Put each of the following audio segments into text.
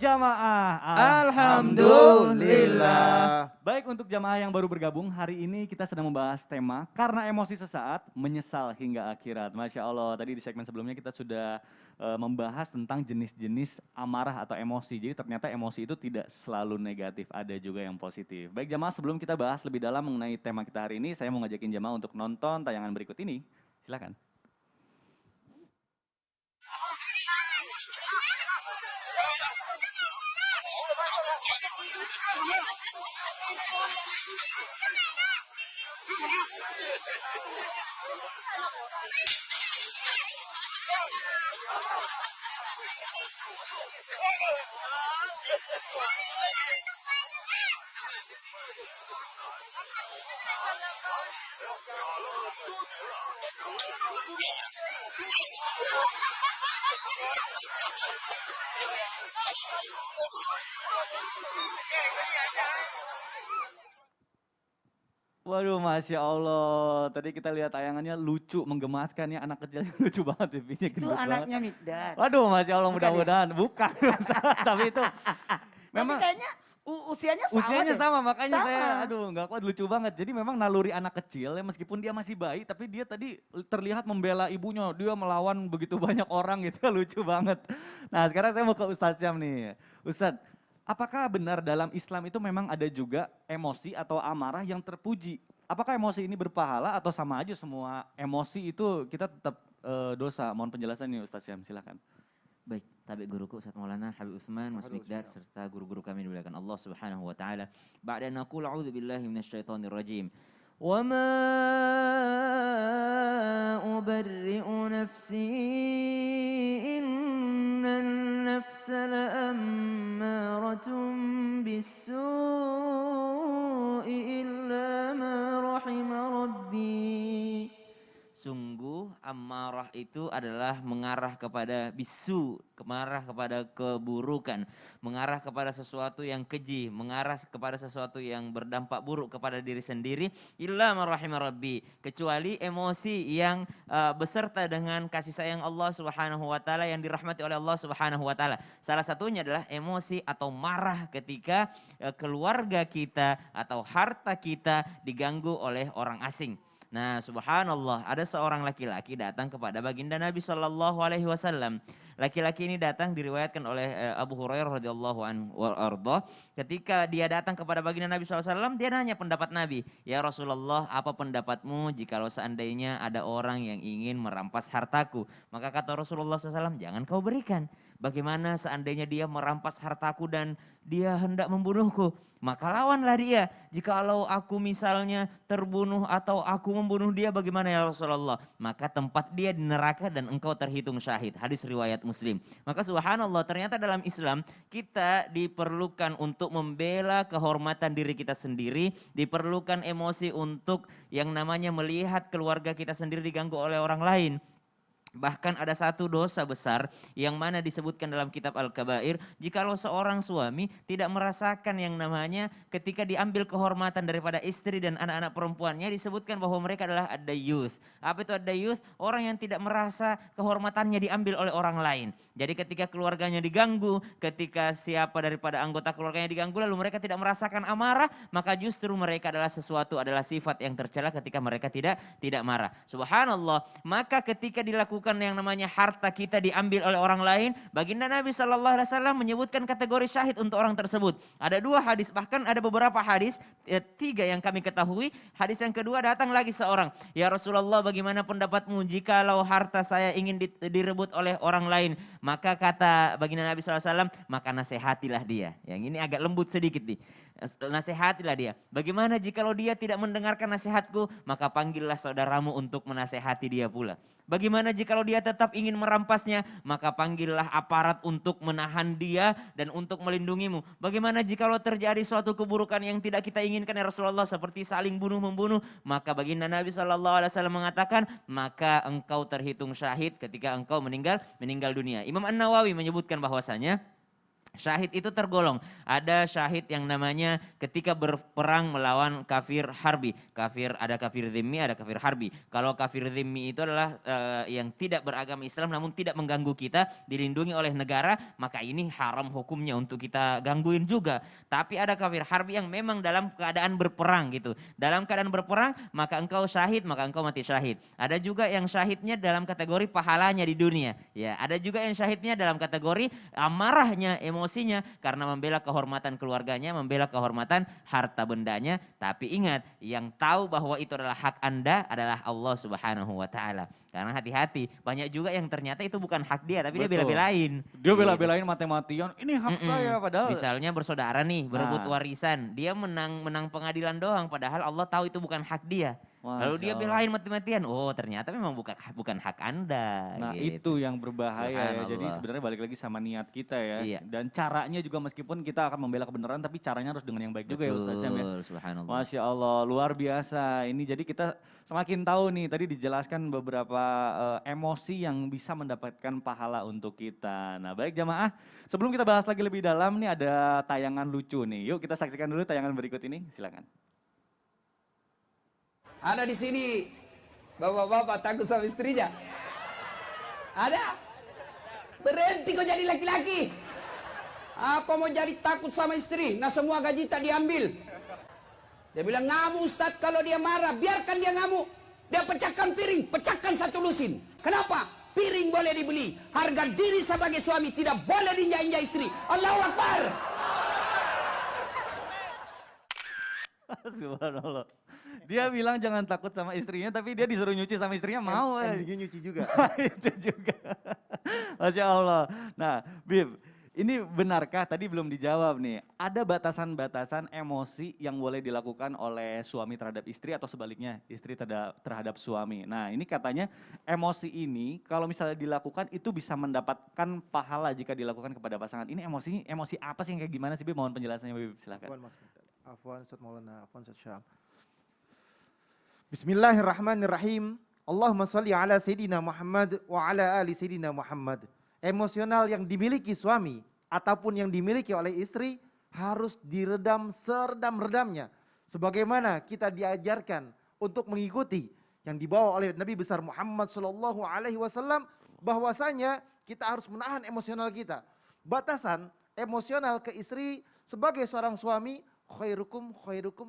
jamaah? Alhamdulillah. Baik, untuk jamaah yang baru bergabung, hari ini kita sedang membahas tema karena emosi sesaat, menyesal hingga akhirat. Masya Allah, tadi di segmen sebelumnya kita sudah membahas tentang jenis-jenis amarah atau emosi. Jadi ternyata emosi itu tidak selalu negatif, ada juga yang positif. Baik jamaah, sebelum kita bahas lebih dalam mengenai tema kita hari ini, saya mau ngajakin jamaah untuk nonton tayangan berikut ini. Silakan. Waduh, Masya Allah. Tadi kita lihat tayangannya lucu, menggemaskan ya. Anak kecilnya lucu banget, pipinya Itu gendut banget. anaknya Mikdad. Waduh, Masya Allah, Bukan mudah-mudahan. Bukan, tapi itu memang Tapi kayaknya usianya sama usianya deh. sama, makanya Sama. saya aduh nggak kuat, lucu banget. Jadi memang naluri anak kecil ya, meskipun dia masih bayi, tapi dia tadi terlihat membela ibunya. Dia melawan begitu banyak orang gitu, lucu banget. Nah sekarang saya mau ke Ustadz Syam nih. Ustadz, apakah benar dalam Islam itu memang ada juga emosi atau amarah yang terpuji? Apakah emosi ini berpahala atau sama aja semua emosi itu kita tetap dosa? Mohon penjelasan nih Ustadz Syam, silakan. Baik, tabi guruku Ustaz Maulana Habib Utsman, Mas Mikdad serta guru-guru kami dimuliakan Allah Subhanahu wa taala. Ba'da naqul a'udzu billahi minasyaitonir rajim. Wa ma ubarri'u nafsi innan nafsa la'ammaratun bis-su'i illa ma rahima rabbi. Sungguh amarah itu adalah mengarah kepada bisu, mengarah kepada keburukan, mengarah kepada sesuatu yang keji, mengarah kepada sesuatu yang berdampak buruk kepada diri sendiri. Illa marahimah rabbi, kecuali emosi yang beserta dengan kasih sayang Allah Subhanahu wa taala, yang dirahmati oleh Allah Subhanahu wa taala. Salah satunya adalah emosi atau marah ketika keluarga kita atau harta kita diganggu oleh orang asing. Nah, subhanallah, ada seorang laki-laki datang kepada baginda Nabi Shallallahu Alaihi Wasallam. Laki-laki ini datang diriwayatkan oleh Abu Hurairah radhiyallahu anhu warḍah. Ketika dia datang kepada baginda Nabi SAW, dia nanya pendapat Nabi. Ya Rasulullah, apa pendapatmu jikalau seandainya ada orang yang ingin merampas hartaku? Maka kata Rasulullah SAW, jangan kau berikan. Bagaimana seandainya dia merampas hartaku dan dia hendak membunuhku? Maka lawanlah dia. Jikalau aku misalnya terbunuh atau aku membunuh dia, bagaimana ya Rasulullah? Maka tempat dia di neraka dan engkau terhitung syahid. Hadis riwayat Muslim. Maka subhanallah, ternyata dalam Islam kita diperlukan untuk membela kehormatan diri kita sendiri. Diperlukan emosi untuk yang namanya melihat keluarga kita sendiri diganggu oleh orang lain. Bahkan ada satu dosa besar yang mana disebutkan dalam kitab Al-Kabair, jikalau seorang suami tidak merasakan yang namanya ketika diambil kehormatan daripada istri dan anak-anak perempuannya, disebutkan bahwa mereka adalah ad-dayyuth. Apa itu ad-dayyuth? Orang yang tidak merasa kehormatannya diambil oleh orang lain. Jadi ketika keluarganya diganggu, ketika siapa daripada anggota keluarganya diganggu lalu mereka tidak merasakan amarah, maka justru mereka adalah sifat yang tercela ketika mereka tidak marah. Subhanallah, maka ketika dilakukan yang namanya harta kita diambil oleh orang lain, baginda Nabi SAW menyebutkan kategori syahid untuk orang tersebut. Ada 2 hadis, bahkan ada beberapa hadis, 3 yang kami ketahui. Hadis yang kedua datang lagi seorang, ya Rasulullah, bagaimana pendapatmu jikalau harta saya ingin direbut oleh orang lain? Maka kata baginda Nabi SAW, maka nasihatilah dia. Yang ini agak lembut sedikit nih. Nasihatilah dia. Bagaimana jikalau dia tidak mendengarkan nasihatku? Maka panggillah saudaramu untuk menasihati dia pula. Bagaimana jikalau dia tetap ingin merampasnya? Maka panggillah aparat untuk menahan dia dan untuk melindungimu. Bagaimana jikalau terjadi suatu keburukan yang tidak kita inginkan ya Rasulullah, seperti saling bunuh-membunuh? Maka baginda Nabi SAW mengatakan, maka engkau terhitung syahid ketika engkau meninggal dunia. Imam An-Nawawi menyebutkan bahwasanya Syahid itu tergolong. Ada syahid yang namanya ketika berperang melawan kafir harbi. Ada kafir dhimmi, ada kafir harbi. Kalau kafir dhimmi itu adalah yang tidak beragama Islam namun tidak mengganggu kita, dilindungi oleh negara, maka ini haram hukumnya untuk kita gangguin juga. Tapi ada kafir harbi yang memang dalam keadaan berperang gitu. Dalam keadaan berperang maka engkau syahid, maka engkau mati syahid. Ada juga yang syahidnya dalam kategori pahalanya di dunia. Ya, ada juga yang syahidnya dalam kategori amarahnya, emosinya karena membela kehormatan keluarganya, membela kehormatan harta bendanya. Tapi ingat, yang tahu bahwa itu adalah hak Anda adalah Allah Subhanahu wa taala. Karena hati-hati, banyak juga yang ternyata itu bukan hak dia tapi dia Betul. bela-belain. Dia bela-belain mati-matian, ini hak saya padahal. Misalnya bersaudara nih, berebut Nah. warisan, dia menang pengadilan doang padahal Allah tahu itu bukan hak dia. Lalu dia Masya Allah. belain mati-matian. Oh, ternyata memang bukan hak Anda. Nah gitu. itu yang berbahaya ya. Jadi Subhanallah. sebenarnya balik lagi sama niat kita ya. Iya. Dan caranya juga meskipun kita akan membela kebenaran tapi caranya harus dengan yang baik juga ya Ustaz Syam ya. Betul, subhanallah. Masya Allah luar biasa. Ini jadi kita semakin tahu nih tadi dijelaskan beberapa emosi yang bisa mendapatkan pahala untuk kita. Nah baik jamaah sebelum kita bahas lagi lebih dalam nih ada tayangan lucu nih. Yuk kita saksikan dulu tayangan berikut ini silakan. Ada di sini bapak-bapak takut sama istrinya? Ada? Berhenti kau jadi laki-laki. Apa mau jadi takut sama istri? Nah semua gaji tak diambil. Dia bilang ngamuk Ustaz kalau dia marah. Biarkan dia ngamuk. Dia pecahkan piring, pecahkan satu lusin. Kenapa? Piring boleh dibeli. Harga diri sebagai suami tidak boleh diinjak-injak istri. Allahu Akbar. Subhanallah. Dia bilang jangan takut sama istrinya tapi dia disuruh nyuci sama istrinya mau. Endingnya nyuci juga. Itu juga. Masya Allah. Nah Bib, ini benarkah tadi belum dijawab nih. Ada batasan-batasan emosi yang boleh dilakukan oleh suami terhadap istri atau sebaliknya istri terhadap suami. Nah ini katanya emosi ini kalau misalnya dilakukan itu bisa mendapatkan pahala jika dilakukan kepada pasangan. Ini emosi apa sih yang kayak gimana sih Bib? Mohon penjelasannya Bib silakan. Afwan Ustaz Maulana, Afwan Ustaz Syam. Bismillahirrahmanirrahim. Allahumma sholli ala Sayyidina Muhammad wa ala ali Sayyidina Muhammad. Emosional yang dimiliki suami ataupun yang dimiliki oleh istri harus diredam seredam-redamnya. Sebagaimana kita diajarkan untuk mengikuti yang dibawa oleh Nabi besar Muhammad sallallahu alaihi wasallam bahwasanya kita harus menahan emosional kita. Batasan emosional ke istri sebagai seorang suami khairukum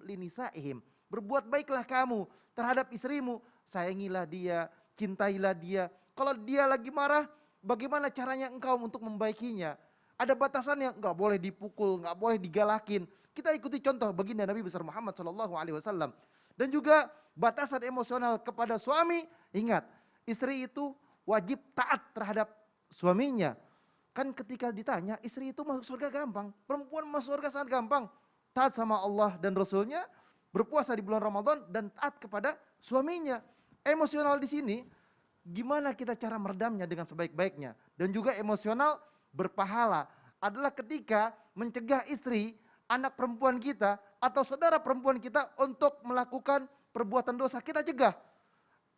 linisaihim. Berbuat baiklah kamu terhadap istrimu, sayangilah dia, cintailah dia. Kalau dia lagi marah, bagaimana caranya engkau untuk membaikinya? Ada batasannya, enggak boleh dipukul, enggak boleh digalakin. Kita ikuti contoh baginda Nabi besar Muhammad sallallahu alaihi wasallam. Dan juga batasan emosional kepada suami, ingat, istri itu wajib taat terhadap suaminya. Kan ketika ditanya, istri itu masuk surga gampang, perempuan masuk surga sangat gampang. Taat sama Allah dan Rasulnya, berpuasa di bulan Ramadan dan taat kepada suaminya. Emosional di sini, gimana kita cara meredamnya dengan sebaik-baiknya. Dan juga emosional berpahala adalah ketika mencegah istri, anak perempuan kita atau saudara perempuan kita untuk melakukan perbuatan dosa, kita cegah.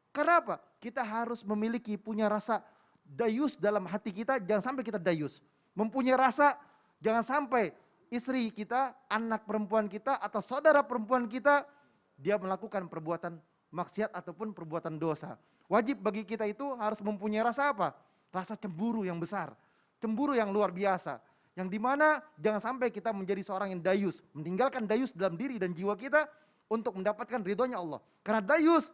Karena apa? Kita harus memiliki punya rasa dayus dalam hati kita, jangan sampai kita dayus. Mempunyai rasa, jangan sampai istri kita, anak perempuan kita atau saudara perempuan kita, dia melakukan perbuatan maksiat ataupun perbuatan dosa. Wajib bagi kita itu harus mempunyai rasa apa? Rasa cemburu yang besar, cemburu yang luar biasa. Yang dimana jangan sampai kita menjadi seorang yang dayus, meninggalkan dayus dalam diri dan jiwa kita untuk mendapatkan ridhonya Allah. Karena dayus,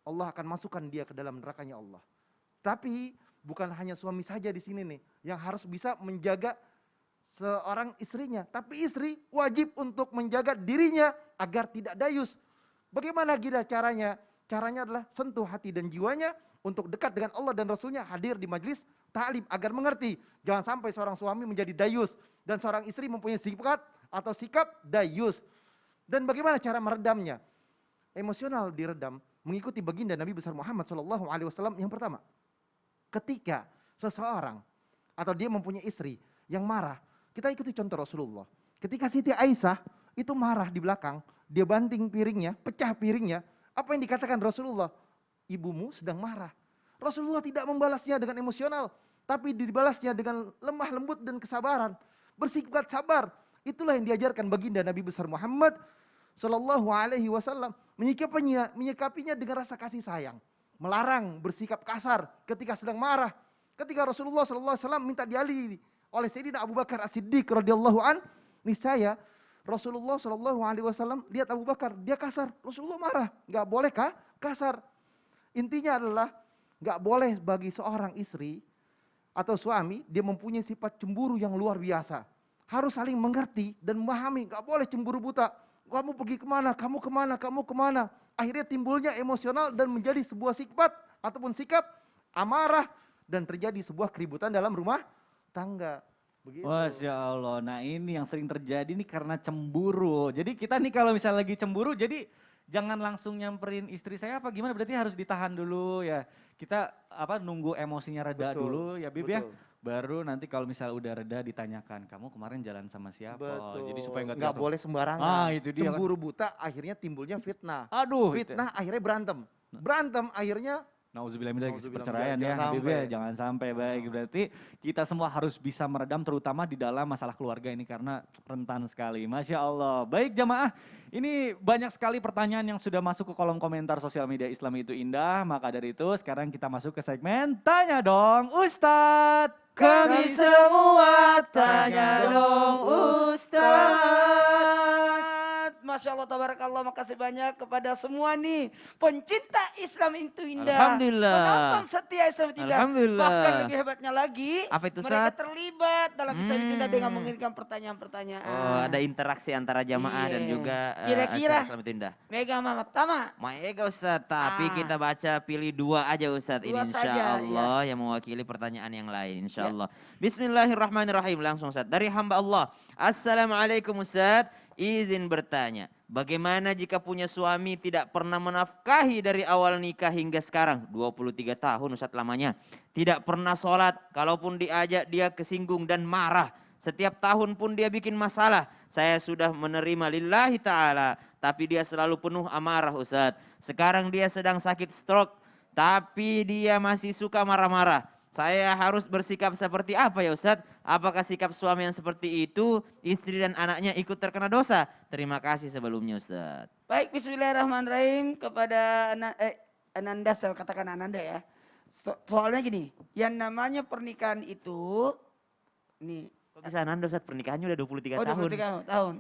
Allah akan masukkan dia ke dalam nerakanya Allah. Tapi bukan hanya suami saja di sini nih yang harus bisa menjaga seorang istrinya, tapi istri wajib untuk menjaga dirinya agar tidak dayus. Bagaimana gila caranya? Caranya adalah sentuh hati dan jiwanya untuk dekat dengan Allah dan Rasulnya, hadir di majelis ta'lim agar mengerti. Jangan sampai seorang suami menjadi dayus dan seorang istri mempunyai sifat atau sikap dayus. Dan bagaimana cara meredamnya? Emosional diredam mengikuti baginda Nabi besar Muhammad SAW yang pertama. Ketika seseorang atau dia mempunyai istri yang marah, kita ikuti contoh Rasulullah. Ketika Siti Aisyah itu marah di belakang, dia banting piringnya, pecah piringnya. Apa yang dikatakan Rasulullah? Ibumu sedang marah. Rasulullah tidak membalasnya dengan emosional. tapi dibalasnya dengan lemah lembut dan kesabaran. Bersikap sabar. Itulah yang diajarkan baginda Nabi besar Muhammad Sallallahu Alaihi Wasallam. Menyikapinya dengan rasa kasih sayang. Melarang bersikap kasar ketika sedang marah. Ketika Rasulullah Sallallahu Alaihi Wasallam minta dialiri oleh Sayyidina Abu Bakar As-Siddiq radhiyallahu an, niscaya Rasulullah Sallallahu Alaihi Wasallam lihat Abu Bakar, dia kasar. Rasulullah marah, nggak boleh kasar. Intinya adalah nggak boleh bagi seorang istri atau suami dia mempunyai sifat cemburu yang luar biasa. Harus saling mengerti dan memahami, nggak boleh cemburu buta. Kamu pergi kemana, kamu kemana, kamu kemana. Akhirnya timbulnya emosional dan menjadi sebuah sifat ataupun sikap amarah dan terjadi sebuah keributan dalam rumah tangga. Begitu. Masya Allah, nah ini yang sering terjadi nih karena cemburu. Jadi kita nih kalau misalnya lagi cemburu, jadi jangan langsung nyamperin istri saya apa gimana, berarti harus ditahan dulu ya. Kita nunggu emosinya reda Betul, dulu ya Bib ya. betul. Baru nanti kalau misalnya udah reda ditanyakan, kamu kemarin jalan sama siapa? Betul. Jadi supaya nggak jatuh. boleh sembarangan. Ah, itu dia kan. Cemburu buta akhirnya timbulnya fitnah. Aduh. Fitnah akhirnya berantem. Berantem akhirnya Nauzubillah min dzalik, Nauzubillah, perceraian ya jangan Habib sampai. ya, jangan sampai. Baik, berarti kita semua harus bisa meredam terutama di dalam masalah keluarga ini karena rentan sekali. Masya Allah. Baik jamaah, ini banyak sekali pertanyaan yang sudah masuk ke kolom komentar sosial media Islam itu indah. Maka dari itu sekarang kita masuk ke segmen Tanya Dong Ustadz. Kami semua tanya dong Ustadz. Masya Allah, tabarakallah, makasih banyak kepada semua nih pencinta Islam itu indah. Alhamdulillah. Penonton setia Islam itu indah. Alhamdulillah. Bahkan lebih hebatnya lagi, Apa itu, mereka Ustaz? terlibat dalam Islam itu indah dengan mengirimkan pertanyaan-pertanyaan. Oh, ada interaksi antara jamaah dan Iya. juga Kira-kira acara Islam itu indah. Mega Mama Tama. Mega Ustadz, tapi Ah. kita baca pilih dua aja Ustadz. Ini Dua insya saja, Allah yang mewakili pertanyaan yang lain insya Ya. Allah. Bismillahirrahmanirrahim, langsung Ustadz. Dari hamba Allah. Assalamualaikum Ustadz, izin bertanya. Bagaimana jika punya suami tidak pernah menafkahi dari awal nikah hingga sekarang? 23 tahun Ustadz lamanya. Tidak pernah sholat, kalaupun diajak dia kesinggung dan marah. Setiap tahun pun dia bikin masalah. Saya sudah menerima lillahi ta'ala. Tapi dia selalu penuh amarah Ustadz. Sekarang dia sedang sakit stroke. Tapi dia masih suka marah-marah. Saya harus bersikap seperti apa ya Ustadz? Apakah sikap suami yang seperti itu, istri dan anaknya ikut terkena dosa? Terima kasih sebelumnya Ustadz. Baik, bismillahirrahmanirrahim kepada Ananda, saya katakan Ananda ya. Soalnya gini, yang namanya pernikahan itu, nih, Kok bisa Nando Ustadz, pernikahannya udah 23 oh tahun. 23 tahun.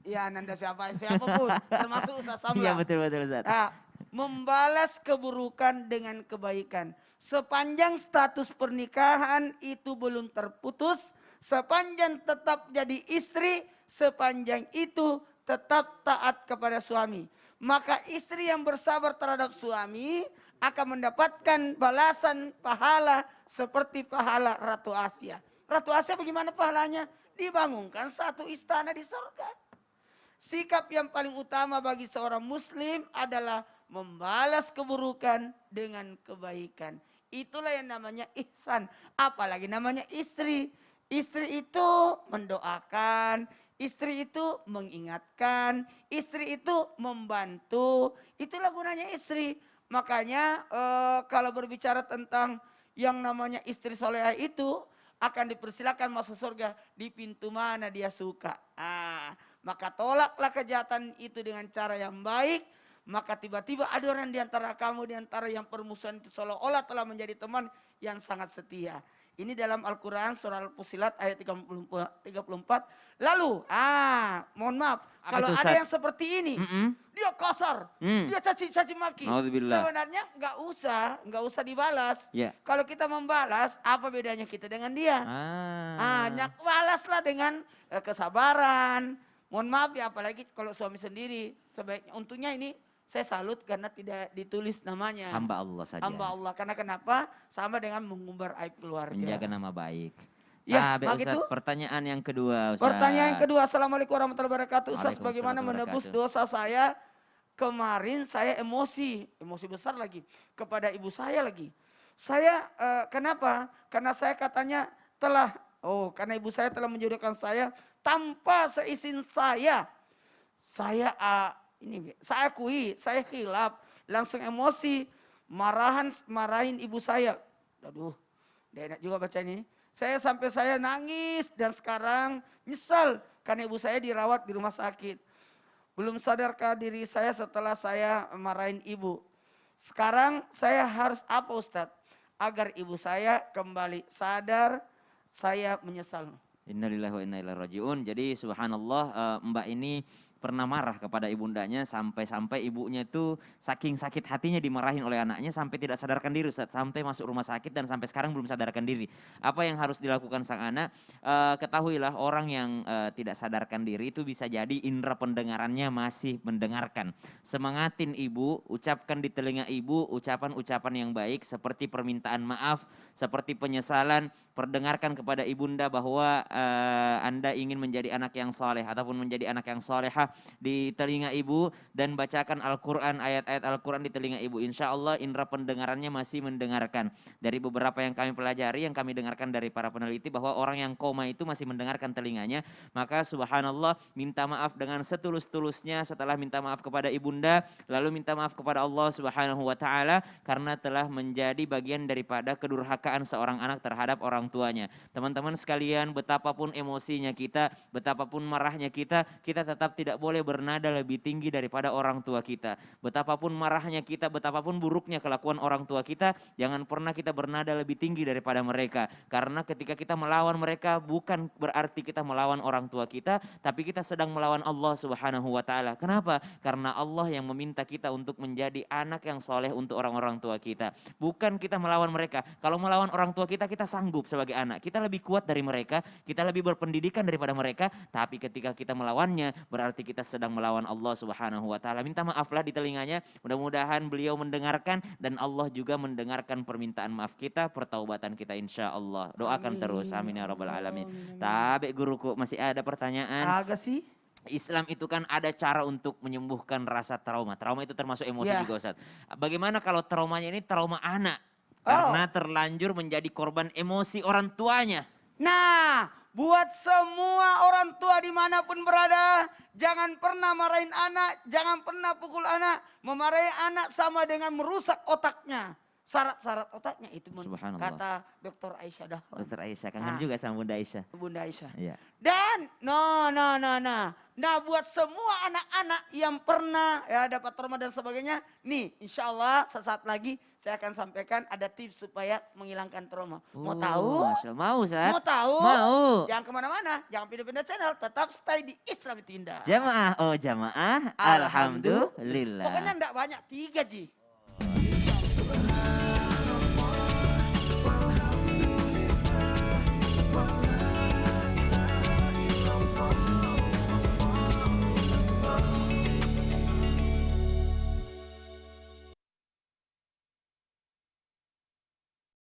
Ya Ananda siapapun, termasuk Ustaz Samla. Iya betul Ustadz. Nah, membalas keburukan dengan kebaikan. Sepanjang status pernikahan itu belum terputus, sepanjang tetap jadi istri, sepanjang itu tetap taat kepada suami. Maka istri yang bersabar terhadap suami akan mendapatkan balasan pahala seperti pahala Ratu Asia. Ratu Asia bagaimana pahalanya? Dibangunkan satu istana di surga. Sikap yang paling utama bagi seorang muslim adalah membalas keburukan dengan kebaikan. Itulah yang namanya ihsan. Apalagi namanya istri. Istri itu mendoakan, istri itu mengingatkan, istri itu membantu. Itulah gunanya istri. Makanya kalau berbicara tentang yang namanya istri solehah itu akan dipersilakan masuk surga di pintu mana dia suka. Maka tolaklah kejahatan itu dengan cara yang baik. Maka tiba-tiba ada orang di antara kamu, di antara yang permusuhan itu seolah-olah telah menjadi teman yang sangat setia. Ini dalam Al-Quran surah Al-Fusilat ayat 34. Lalu, mohon maaf. Apa Kalau itu, ada Ustaz? yang seperti ini, dia kasar, dia caci maki. Naudzubillah. Sebenarnya nggak usah dibalas. Ya. Kalau kita membalas, apa bedanya kita dengan dia? Balaslah dengan kesabaran. Mohon maaf ya, apalagi kalau suami sendiri. Sebaiknya, untungnya ini saya salut karena tidak ditulis namanya. Hamba Allah saja. Hamba Allah. Karena kenapa? Sama dengan mengumbar aib keluarga. Menjaga nama baik. Ya, Baik, begitu. Ustadz, pertanyaan yang kedua Ustadz. Pertanyaan yang kedua, Assalamualaikum warahmatullahi wabarakatuh. Ustaz, Waalaikumsalam bagaimana menebus warahmatullahi dosa saya? Kemarin saya emosi besar lagi kepada ibu saya lagi. Saya kenapa? Karena saya katanya karena ibu saya telah menjodohkan saya tanpa seizin saya. Saya akui, saya khilaf, langsung emosi, marahin ibu saya. Aduh, Tidak enak juga baca ini. Saya nangis dan sekarang nyesal karena ibu saya dirawat di rumah sakit. Belum sadarkah diri saya setelah saya marahin ibu. Sekarang saya harus apa Ustadz? Agar ibu saya kembali sadar, saya menyesal. Innalillahi wa inna ilaihi rajiun. Jadi subhanallah Mbak ini pernah marah kepada ibundanya sampai-sampai ibunya itu saking sakit hatinya dimarahin oleh anaknya sampai tidak sadarkan diri Ustaz, sampai masuk rumah sakit dan sampai sekarang belum sadarkan diri. Apa yang harus dilakukan sang anak? Ketahuilah orang yang tidak sadarkan diri itu bisa jadi indera pendengarannya masih mendengarkan. Semangatin ibu, ucapkan di telinga ibu ucapan-ucapan yang baik seperti permintaan maaf, seperti penyesalan, perdengarkan kepada ibunda bahwa Anda ingin menjadi anak yang soleh ataupun menjadi anak yang solehah di telinga ibu dan bacakan Al-Quran, ayat-ayat Al-Quran di telinga ibu. Insya Allah indera pendengarannya masih mendengarkan. Dari beberapa yang kami pelajari, yang kami dengarkan dari para peneliti bahwa orang yang koma itu masih mendengarkan telinganya. Maka subhanallah minta maaf dengan setulus-tulusnya setelah minta maaf kepada ibunda, lalu minta maaf kepada Allah Subhanahu wa taala karena telah menjadi bagian daripada kedurhakaan seorang anak terhadap orang tuanya. Teman-teman sekalian, betapapun emosinya kita, betapapun marahnya kita tetap tidak boleh bernada lebih tinggi daripada orang tua kita. Betapapun marahnya kita, betapapun buruknya kelakuan orang tua kita, jangan pernah kita bernada lebih tinggi daripada mereka. Karena ketika kita melawan mereka bukan berarti kita melawan orang tua kita, tapi kita sedang melawan Allah Subhanahu wa taala. Kenapa? Karena Allah yang meminta kita untuk menjadi anak yang soleh untuk orang-orang tua kita. Bukan kita melawan mereka. Kalau melawan orang tua kita, kita sanggup sebagai anak. Kita lebih kuat dari mereka, kita lebih berpendidikan daripada mereka, tapi ketika kita melawannya, berarti kita sedang melawan Allah Subhanahu wa taala. Minta maaflah di telinganya. Mudah-mudahan beliau mendengarkan dan Allah juga mendengarkan permintaan maaf kita, pertaubatan kita insya Allah. Doakan terus. Amin ya rabbal alamin. Tapi guruku masih ada pertanyaan. Agak sih. Islam itu kan ada cara untuk menyembuhkan rasa trauma. Trauma itu termasuk emosi Ya. juga Ustaz. Bagaimana kalau traumanya ini trauma anak? Oh. Karena terlanjur menjadi korban emosi orang tuanya. Nah, buat semua orang tua dimanapun berada, jangan pernah marahin anak, jangan pernah pukul anak. Memarahi anak sama dengan merusak otaknya. Syarat-syarat otaknya itu Subhanallah. kata Dr. Aisyah Dahlan. Dokter Aisyah, kangen Nah. juga sama Bunda Aisyah. Bunda Aisyah. Iya. Dan, nah buat semua anak-anak yang pernah ya dapat trauma dan sebagainya, nih insya Allah sesaat lagi saya akan sampaikan ada tips supaya menghilangkan trauma. Mau tahu? Masya Allah. Mau Ustaz? Mau tahu? Mau. Jangan kemana-mana, jangan pindah-pindah channel, tetap stay di Islam itu indah. Jamaah, oh jamaah. Alhamdulillah. Pokoknya enggak banyak, 3 Ji.